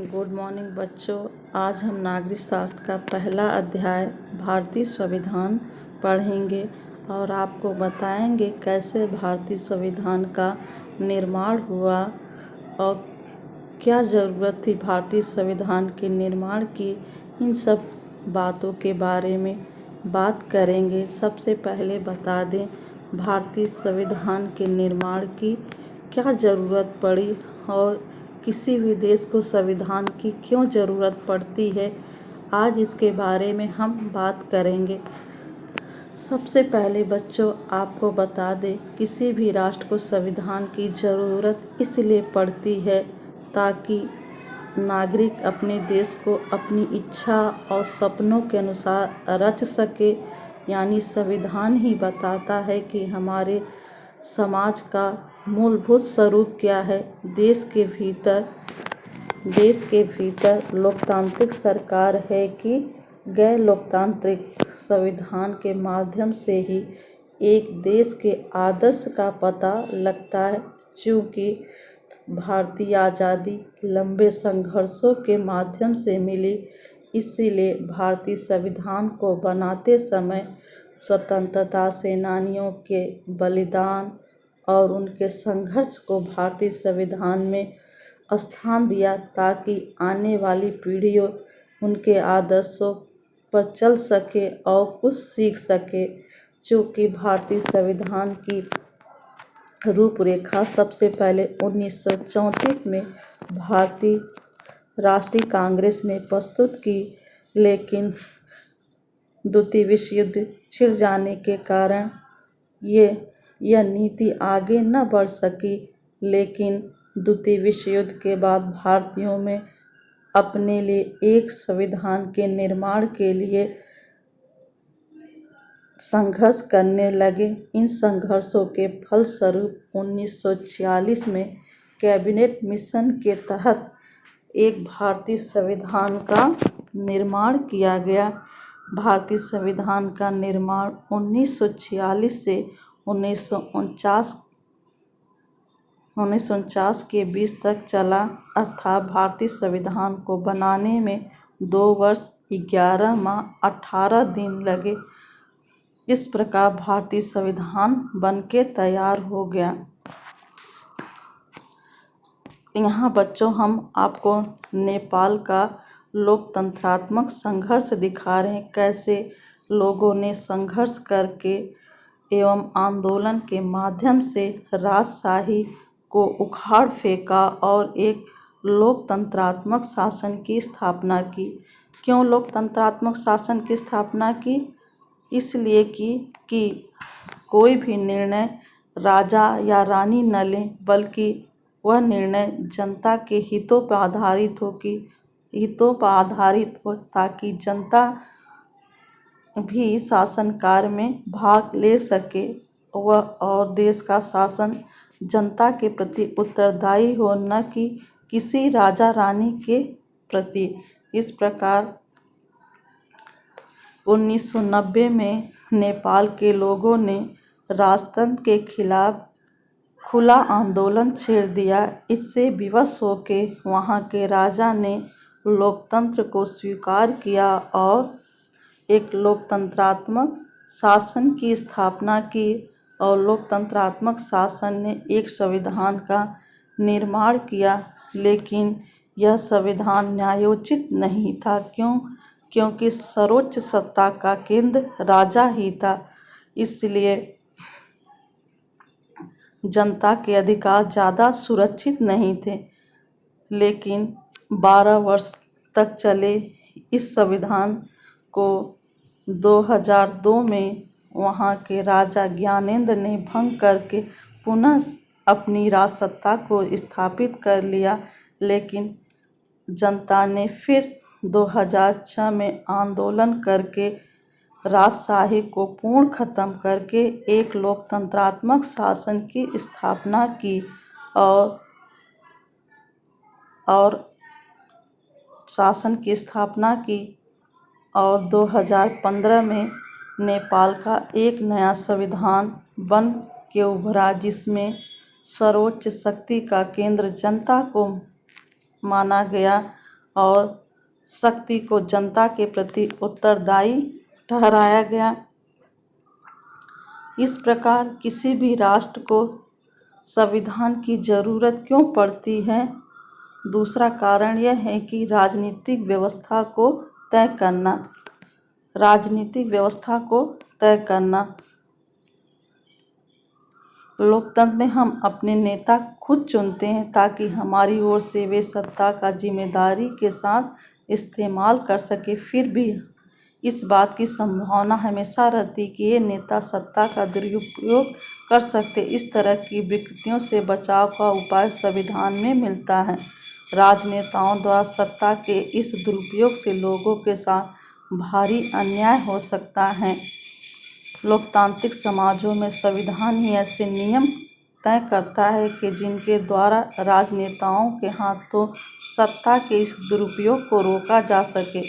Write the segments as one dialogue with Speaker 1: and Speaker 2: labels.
Speaker 1: Good morning बच्चों। आज हम नागरिक शास्त्र का पहला अध्याय भारतीय संविधान पढ़ेंगे और आपको बताएंगे कैसे भारतीय संविधान का निर्माण हुआ और क्या ज़रूरत थी भारतीय संविधान के निर्माण की। इन सब बातों के बारे में बात करेंगे। सबसे पहले बता दें भारतीय संविधान के निर्माण की क्या ज़रूरत पड़ी और किसी भी देश को संविधान की क्यों ज़रूरत पड़ती है। आज इसके बारे में हम बात करेंगे। सबसे पहले बच्चों आपको बता दें किसी भी राष्ट्र को संविधान की ज़रूरत इसलिए पड़ती है ताकि नागरिक अपने देश को अपनी इच्छा और सपनों के अनुसार रच सके। यानी संविधान ही बताता है कि हमारे समाज का मूलभूत स्वरूप क्या है। देश के भीतर लोकतांत्रिक सरकार है कि गैर लोकतांत्रिक। संविधान के माध्यम से ही एक देश के आदर्श का पता लगता है। चूँकि भारतीय आज़ादी लंबे संघर्षों के माध्यम से मिली, इसीलिए भारतीय संविधान को बनाते समय स्वतंत्रता सेनानियों के बलिदान और उनके संघर्ष को भारतीय संविधान में स्थान दिया ताकि आने वाली पीढ़ियों उनके आदर्शों पर चल सके और कुछ सीख सके। चूँकि भारतीय संविधान की रूपरेखा सबसे पहले 1934 में भारतीय राष्ट्रीय कांग्रेस ने प्रस्तुत की, लेकिन द्वितीय विश्व युद्ध छिड़ जाने के कारण यह नीति आगे न बढ़ सकी। लेकिन द्वितीय विश्व युद्ध के बाद भारतीयों में अपने लिए एक संविधान के निर्माण के लिए संघर्ष करने लगे। इन संघर्षों के फलस्वरूप 1946 में कैबिनेट मिशन के तहत एक भारतीय संविधान का निर्माण किया गया। भारतीय संविधान का निर्माण 1946 से 1949 के बीच तक चला, अर्थात भारतीय संविधान को बनाने में 2 वर्ष 11 माह 18 दिन लगे। इस प्रकार भारतीय संविधान बनके तैयार हो गया। यहाँ बच्चों हम आपको नेपाल का लोकतंत्रात्मक संघर्ष दिखा रहे हैं, कैसे लोगों ने संघर्ष करके एवं आंदोलन के माध्यम से राजशाही को उखाड़ फेंका और एक लोकतंत्रात्मक शासन की स्थापना की। क्यों लोकतंत्रात्मक शासन की स्थापना की? इसलिए कि कोई भी निर्णय राजा या रानी न लें, बल्कि वह निर्णय जनता के हितों पर आधारित हो ताकि जनता भी शासन कार्य में भाग ले सके और देश का शासन जनता के प्रति उत्तरदायी हो, न कि किसी राजा रानी के प्रति। इस प्रकार 1990 में नेपाल के लोगों ने राजतंत्र के खिलाफ खुला आंदोलन छेड़ दिया। इससे विवश होकर वहाँ के राजा ने लोकतंत्र को स्वीकार किया और एक लोकतंत्रात्मक शासन की स्थापना की और लोकतंत्रात्मक शासन ने एक संविधान का निर्माण किया। लेकिन यह संविधान न्यायोचित नहीं था। क्योंकि सर्वोच्च सत्ता का केंद्र राजा ही था, इसलिए जनता के अधिकार ज़्यादा सुरक्षित नहीं थे। लेकिन 12 वर्ष तक चले इस संविधान को 2002 में वहाँ के राजा ज्ञानेंद्र ने भंग करके पुनः अपनी राजसत्ता को स्थापित कर लिया। लेकिन जनता ने फिर 2006 में आंदोलन करके राजशाही को पूर्ण खत्म करके एक लोकतंत्रात्मक शासन की स्थापना की और शासन की स्थापना की और 2015 में नेपाल का एक नया संविधान बन के उभरा, जिसमें सर्वोच्च शक्ति का केंद्र जनता को माना गया और शक्ति को जनता के प्रति उत्तरदायी ठहराया गया। इस प्रकार किसी भी राष्ट्र को संविधान की ज़रूरत क्यों पड़ती है? दूसरा कारण यह है कि राजनीतिक व्यवस्था को तय करना। लोकतंत्र में हम अपने नेता खुद चुनते हैं ताकि हमारी ओर से वे सत्ता का जिम्मेदारी के साथ इस्तेमाल कर सके। फिर भी इस बात की संभावना हमेशा रहती कि ये नेता सत्ता का दुरुपयोग कर सकते। इस तरह की विकृतियों से बचाव का उपाय संविधान में मिलता है। राजनेताओं द्वारा सत्ता के इस दुरुपयोग से लोगों के साथ भारी अन्याय हो सकता है। लोकतांत्रिक समाजों में संविधान ही ऐसे नियम तय करता है कि जिनके द्वारा राजनेताओं के हाथों सत्ता के इस दुरुपयोग को रोका जा सके।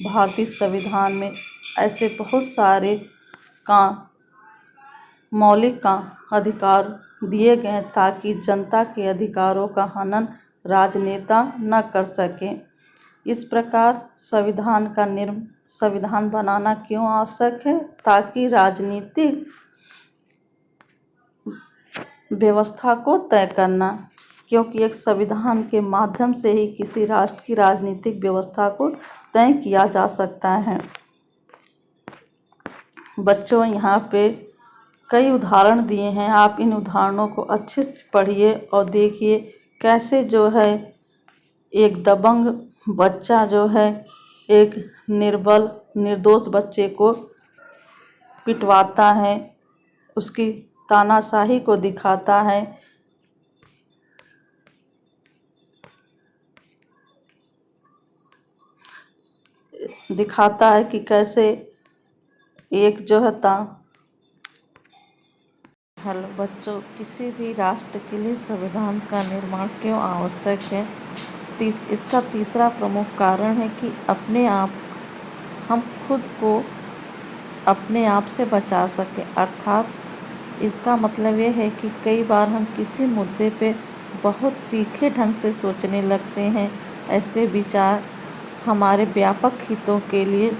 Speaker 1: भारतीय संविधान में ऐसे बहुत सारे मौलिक अधिकार दिए गए हैं ताकि जनता के अधिकारों का हनन राजनेता न कर सके। इस प्रकार संविधान बनाना क्यों आवश्यक है? ताकि राजनीतिक व्यवस्था को तय करना, क्योंकि एक संविधान के माध्यम से ही किसी राष्ट्र की राजनीतिक व्यवस्था को तय किया जा सकता है। बच्चों, यहाँ पे कई उदाहरण दिए हैं। आप इन उदाहरणों को अच्छे से पढ़िए और देखिए कैसे जो है एक दबंग बच्चा जो है एक निर्दोष बच्चे को पिटवाता है, उसकी तानाशाही को दिखाता है कि कैसे एक जो है हेलो बच्चों, किसी भी राष्ट्र के लिए संविधान का निर्माण क्यों आवश्यक है? इसका तीसरा प्रमुख कारण है कि हम खुद को अपने आप से बचा सकें। अर्थात इसका मतलब ये है कि कई बार हम किसी मुद्दे पे बहुत तीखे ढंग से सोचने लगते हैं। ऐसे विचार हमारे व्यापक हितों के लिए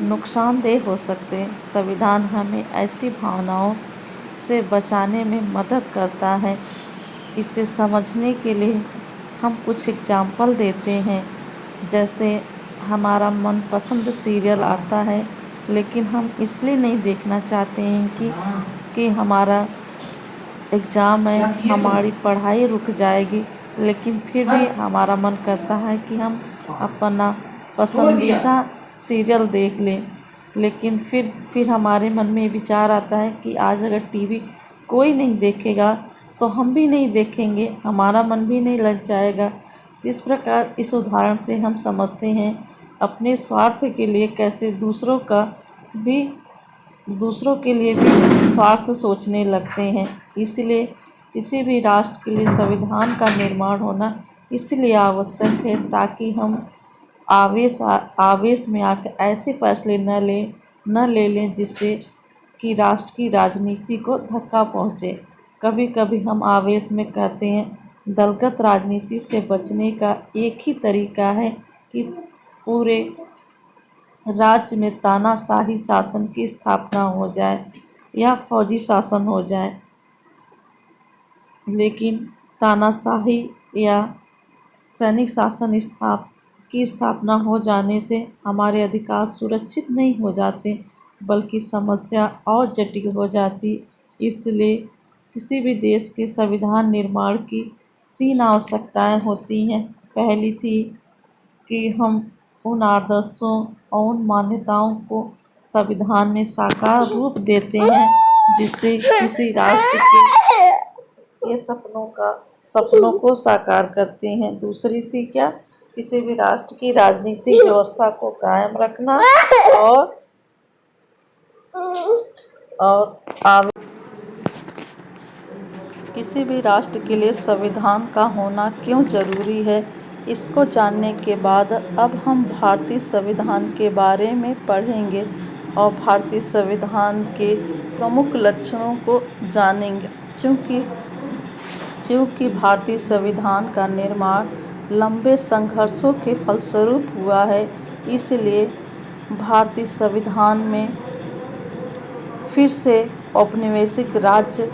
Speaker 1: नुकसानदेह हो सकते हैं। संविधान हमें ऐसी भावनाओं से बचाने में मदद करता है। इसे समझने के लिए हम कुछ एग्जाम्पल देते हैं। जैसे हमारा मनपसंद सीरियल आता है, लेकिन हम इसलिए नहीं देखना चाहते हैं कि हमारा एग्ज़ाम है, हमारी पढ़ाई रुक जाएगी, लेकिन फिर भी हमारा मन करता है कि हम अपना पसंदीदा सीरियल देख लें। लेकिन फिर हमारे मन में विचार आता है कि आज अगर टीवी कोई नहीं देखेगा तो हम भी नहीं देखेंगे, हमारा मन भी नहीं लग जाएगा। इस प्रकार इस उदाहरण से हम समझते हैं अपने स्वार्थ के लिए कैसे दूसरों के लिए भी स्वार्थ सोचने लगते हैं। इसलिए किसी भी राष्ट्र के लिए संविधान का निर्माण होना इसलिए आवश्यक है ताकि हम आवेश में आकर ऐसे फैसले न ले लें जिससे कि राष्ट्र की राजनीति को धक्का पहुंचे। कभी कभी हम आवेश में कहते हैं। दलगत राजनीति से बचने का एक ही तरीका है कि पूरे राज्य में तानाशाही शासन की स्थापना हो जाए या फौजी शासन हो जाए। लेकिन तानाशाही या सैनिक शासन की स्थापना हो जाने से हमारे अधिकार सुरक्षित नहीं हो जाते, बल्कि समस्या और जटिल हो जाती। इसलिए किसी भी देश के संविधान निर्माण की 3 आवश्यकताएं होती हैं। पहली थी कि हम उन आदर्शों और उन मान्यताओं को संविधान में साकार रूप देते हैं जिससे किसी राष्ट्र के सपनों को साकार करते हैं। दूसरी थी क्या? किसी भी राष्ट्र की राजनीतिक व्यवस्था को कायम रखना और किसी भी राष्ट्र के लिए संविधान का होना क्यों जरूरी है, इसको जानने के बाद अब हम भारतीय संविधान के बारे में पढ़ेंगे और भारतीय संविधान के प्रमुख लक्षणों को जानेंगे। चूँकि भारतीय संविधान का निर्माण लंबे संघर्षों के फलस्वरूप हुआ है। इसलिए भारतीय संविधान में फिर से औपनिवेशिक राज्य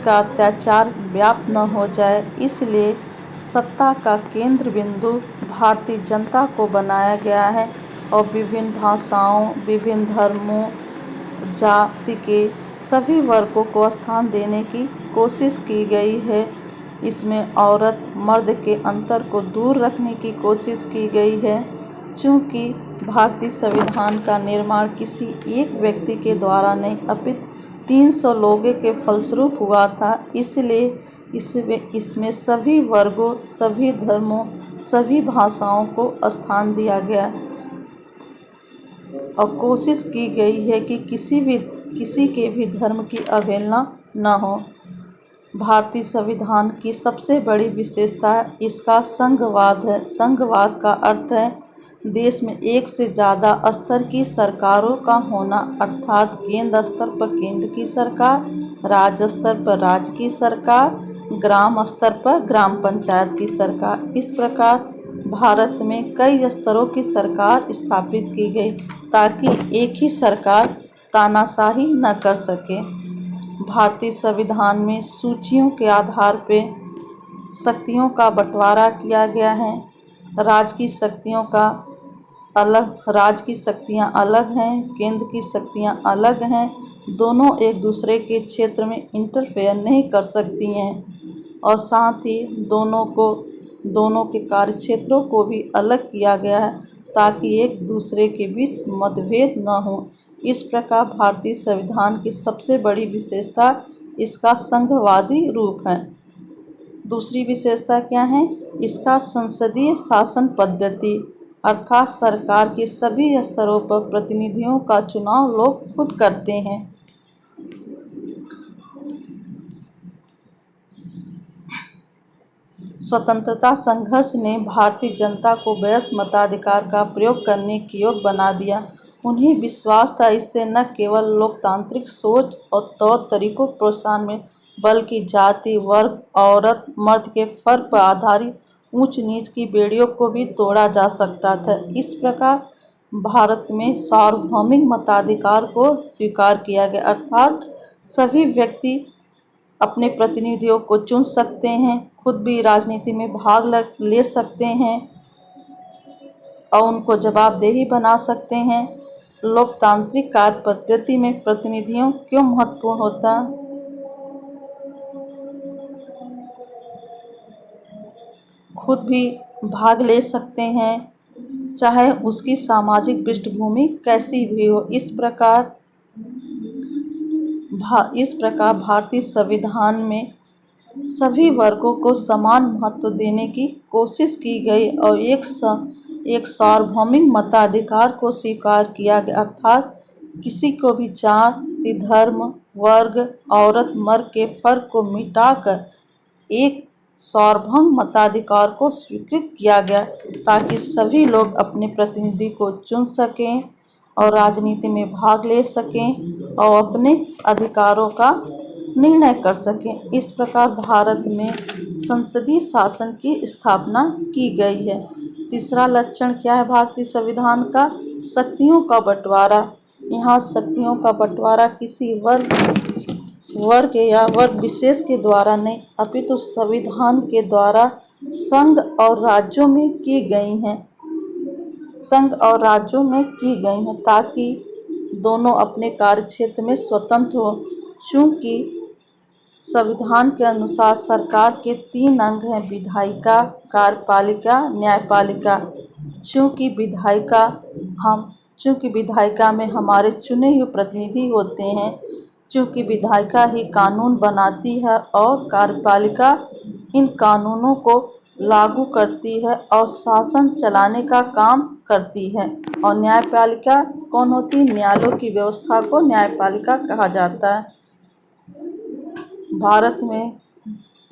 Speaker 1: का अत्याचार व्याप्त न हो जाए, इसलिए सत्ता का केंद्र बिंदु भारतीय जनता को बनाया गया है और विभिन्न भाषाओं, विभिन्न धर्मों, जाति के सभी वर्गों को स्थान देने की कोशिश की गई है। इसमें औरत मर्द के अंतर को दूर रखने की कोशिश की गई है। चूँकि भारतीय संविधान का निर्माण किसी एक व्यक्ति के द्वारा नहीं अपितु 300 लोगों के फलस्वरूप हुआ था, इसलिए इसमें सभी वर्गों, सभी धर्मों, सभी भाषाओं को स्थान दिया गया और कोशिश की गई है कि किसी के भी धर्म की अवहेलना न हो। भारतीय संविधान की सबसे बड़ी विशेषता इसका संघवाद है। संघवाद का अर्थ है देश में एक से ज़्यादा स्तर की सरकारों का होना, अर्थात केंद्र स्तर पर केंद्र की सरकार, राज्य स्तर पर राज्य की सरकार, ग्राम स्तर पर ग्राम पंचायत की सरकार। इस प्रकार भारत में कई स्तरों की सरकार स्थापित की गई ताकि एक ही सरकार तानाशाही न कर सके। भारतीय संविधान में सूचियों के आधार पर शक्तियों का बंटवारा किया गया है। राज्य की शक्तियाँ अलग हैं, केंद्र की शक्तियाँ अलग हैं। दोनों एक दूसरे के क्षेत्र में इंटरफेयर नहीं कर सकती हैं और साथ ही दोनों के कार्यक्षेत्रों को भी अलग किया गया है ताकि एक दूसरे के बीच मतभेद न हो। इस प्रकार भारतीय संविधान की सबसे बड़ी विशेषता इसका संघवादी रूप है। दूसरी विशेषता क्या है? इसका संसदीय शासन पद्धति, अर्थात सरकार के सभी स्तरों पर प्रतिनिधियों का चुनाव लोग खुद करते हैं। स्वतंत्रता संघर्ष ने भारतीय जनता को वयस्क मताधिकार का प्रयोग करने के योग्य बना दिया। उन्हें विश्वास था इससे न केवल लोकतांत्रिक सोच और तौर तरीकों को प्रोत्साहन मिले, बल्कि जाति, वर्ग, औरत मर्द के फर्क पर आधारित ऊंच नीच की बेड़ियों को भी तोड़ा जा सकता था। इस प्रकार भारत में सार्वभौमिक मताधिकार को स्वीकार किया गया, अर्थात सभी व्यक्ति अपने प्रतिनिधियों को चुन सकते हैं, खुद भी राजनीति में भाग ले सकते हैं और उनको जवाबदेही बना सकते हैं। लोकतांत्रिक कार्य पद्धति में प्रतिनिधियों क्यों महत्वपूर्ण होता है? खुद भी भाग ले सकते हैं, चाहे उसकी सामाजिक पृष्ठभूमि कैसी भी हो। इस प्रकार भारतीय संविधान में सभी वर्गों को समान महत्व देने की कोशिश की गई और एक सार्वभौमिक मताधिकार को स्वीकार किया गया, अर्थात किसी को भी जाति, धर्म, वर्ग, औरत मर्द के फर्क को मिटाकर एक सार्वभौम मताधिकार को स्वीकृत किया गया ताकि सभी लोग अपने प्रतिनिधि को चुन सकें और राजनीति में भाग ले सकें और अपने अधिकारों का निर्णय कर सकें। इस प्रकार भारत में संसदीय शासन की स्थापना की गई है। तीसरा लक्षण क्या है भारतीय संविधान का? शक्तियों का बंटवारा। यहाँ शक्तियों का बंटवारा किसी वर्ग या वर्ग विशेष के द्वारा नहीं अपितु संविधान के द्वारा संघ और राज्यों में की गई हैं ताकि दोनों अपने कार्यक्षेत्र में स्वतंत्र हो। चूँकि संविधान के अनुसार सरकार के 3 अंग हैं, विधायिका, कार्यपालिका, न्यायपालिका। चूँकि विधायिका में हमारे चुने हुए प्रतिनिधि होते हैं, चूँकि विधायिका ही कानून बनाती है और कार्यपालिका इन कानूनों को लागू करती है और शासन चलाने का काम करती है, और न्यायपालिका कौन होती है? न्यायालयों की व्यवस्था को न्यायपालिका कहा जाता है। भारत में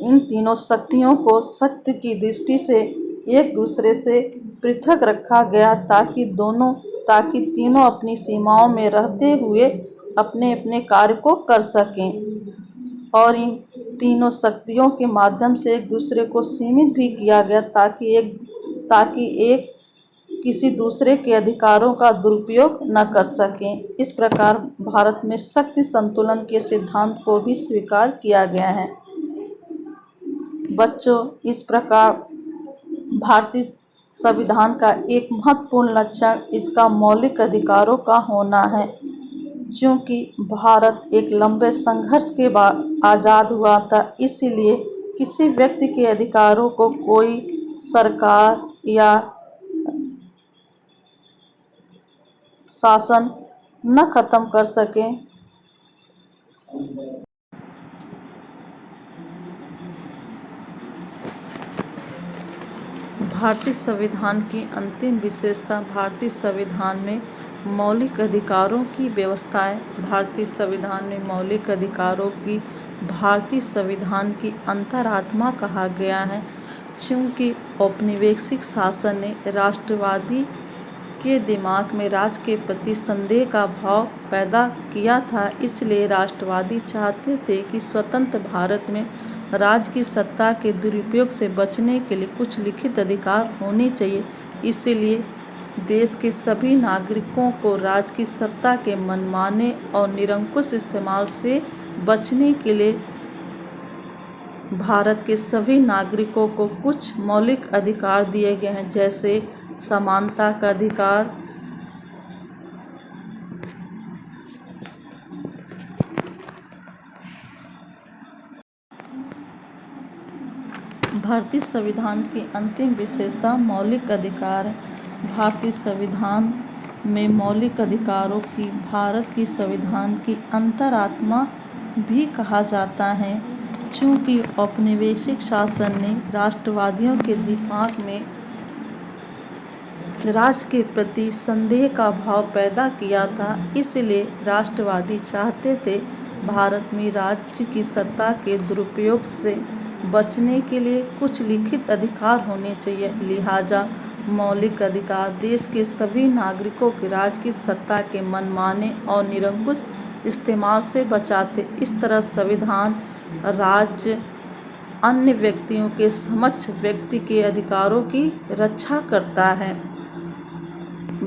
Speaker 1: इन तीनों शक्तियों को शक्ति की दृष्टि से एक दूसरे से पृथक रखा गया ताकि तीनों अपनी सीमाओं में रहते हुए अपने अपने कार्य को कर सकें और इन तीनों शक्तियों के माध्यम से एक दूसरे को सीमित भी किया गया ताकि एक किसी दूसरे के अधिकारों का दुरुपयोग न कर सकें। इस प्रकार भारत में शक्ति संतुलन के सिद्धांत को भी स्वीकार किया गया है। बच्चों, इस प्रकार भारतीय संविधान का एक महत्वपूर्ण लक्षण इसका मौलिक अधिकारों का होना है। चूँकि भारत एक लंबे संघर्ष के बाद आज़ाद हुआ था, इसलिए किसी व्यक्ति के अधिकारों को कोई सरकार या शासन न खत्म कर सके। भारतीय संविधान की अंतिम विशेषता भारतीय संविधान में मौलिक अधिकारों की व्यवस्था है। भारतीय संविधान में मौलिक अधिकारों की भारतीय संविधान की अंतरात्मा कहा गया है। चूँकि औपनिवेशिक शासन ने राष्ट्रवादी के दिमाग में राज्य के प्रति संदेह का भाव पैदा किया था, इसलिए राष्ट्रवादी चाहते थे कि स्वतंत्र भारत में राज्य की सत्ता के दुरुपयोग से बचने के लिए कुछ लिखित अधिकार होने चाहिए। इसीलिए देश के सभी नागरिकों को राज्य की सत्ता के मनमाने और निरंकुश इस्तेमाल से बचने के लिए भारत के सभी नागरिकों को कुछ मौलिक अधिकार दिए गए हैं, जैसे समानता का अधिकार, भारतीय संविधान की अंतिम विशेषता मौलिक अधिकार है। भारतीय संविधान में मौलिक अधिकारों की भारत की संविधान की अंतरात्मा भी कहा जाता है। चूँकि औपनिवेशिक शासन ने राष्ट्रवादियों के दिमाग में राज्य के प्रति संदेह का भाव पैदा किया था, इसलिए राष्ट्रवादी चाहते थे भारत में राज्य की सत्ता के दुरुपयोग से बचने के लिए कुछ लिखित अधिकार होने चाहिए। लिहाजा मौलिक अधिकार देश के सभी नागरिकों के राज्य की सत्ता के मनमाने और निरंकुश इस्तेमाल से बचाते। इस तरह संविधान राज्य अन्य व्यक्तियों के समक्ष व्यक्ति के अधिकारों की रक्षा करता है।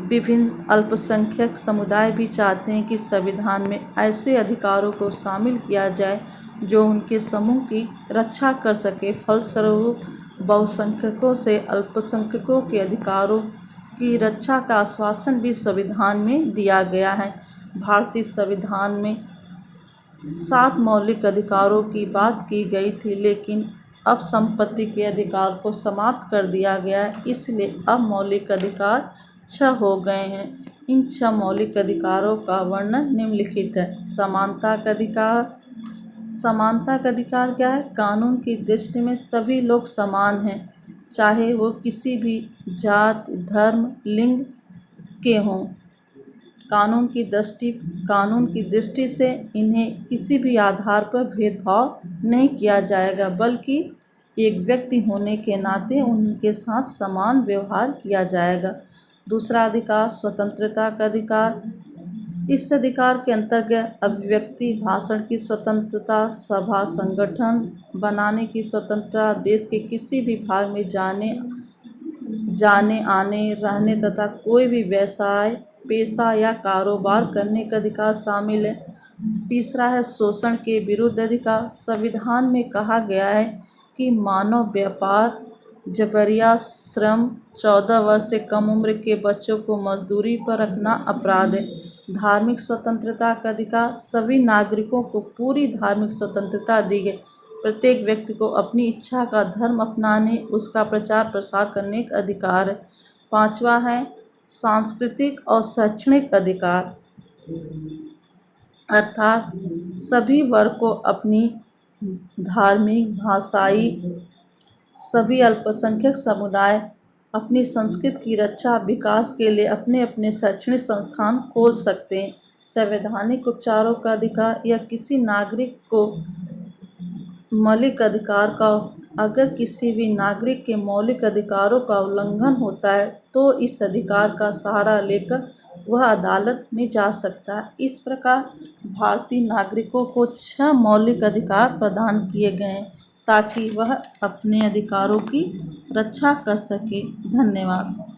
Speaker 1: विभिन्न अल्पसंख्यक समुदाय भी चाहते हैं कि संविधान में ऐसे अधिकारों को शामिल किया जाए जो उनके समूह की रक्षा कर सके। फलस्वरूप बहुसंख्यकों से अल्पसंख्यकों के अधिकारों की रक्षा का आश्वासन भी संविधान में दिया गया है। भारतीय संविधान में 7 मौलिक अधिकारों की बात की गई थी, लेकिन अब संपत्ति के अधिकार को समाप्त कर दिया गया है, इसलिए अब मौलिक अधिकार 6 हो गए हैं। इन 6 मौलिक अधिकारों का वर्णन निम्नलिखित है। समानता का अधिकार। समानता का अधिकार क्या है? कानून की दृष्टि में सभी लोग समान हैं, चाहे वो किसी भी जाति, धर्म, लिंग के हों। कानून की दृष्टि से इन्हें किसी भी आधार पर भेदभाव नहीं किया जाएगा, बल्कि एक व्यक्ति होने के नाते उनके साथ समान व्यवहार किया जाएगा। दूसरा अधिकार स्वतंत्रता का अधिकार। इस अधिकार के अंतर्गत अभिव्यक्ति, भाषण की स्वतंत्रता, सभा संगठन बनाने की स्वतंत्रता, देश के किसी भी भाग में जाने आने, रहने तथा कोई भी व्यवसाय, पेशा या कारोबार करने का अधिकार शामिल है। तीसरा है शोषण के विरुद्ध अधिकार। संविधान में कहा गया है कि मानव व्यापार, जबरिया श्रम, 14 वर्ष से कम उम्र के बच्चों को मजदूरी पर रखना अपराध है। धार्मिक स्वतंत्रता का अधिकार। सभी नागरिकों को पूरी धार्मिक स्वतंत्रता दी गई। प्रत्येक व्यक्ति को अपनी इच्छा का धर्म अपनाने, उसका प्रचार प्रसार करने का अधिकार है। 5वां है सांस्कृतिक और शैक्षणिक अधिकार, अर्थात सभी वर्ग को अपनी धार्मिक, भाषाई, सभी अल्पसंख्यक समुदाय अपनी संस्कृति की रक्षा विकास के लिए अपने अपने शैक्षणिक संस्थान खोल सकते हैं। संवैधानिक उपचारों का अधिकार। यह किसी नागरिक को मौलिक अधिकार का अगर किसी भी नागरिक के मौलिक अधिकारों का उल्लंघन होता है तो इस अधिकार का सहारा लेकर वह अदालत में जा सकता है। इस प्रकार भारतीय नागरिकों को 6 मौलिक अधिकार प्रदान किए गए हैं ताकि वह अपने अधिकारों की रक्षा कर सके। धन्यवाद।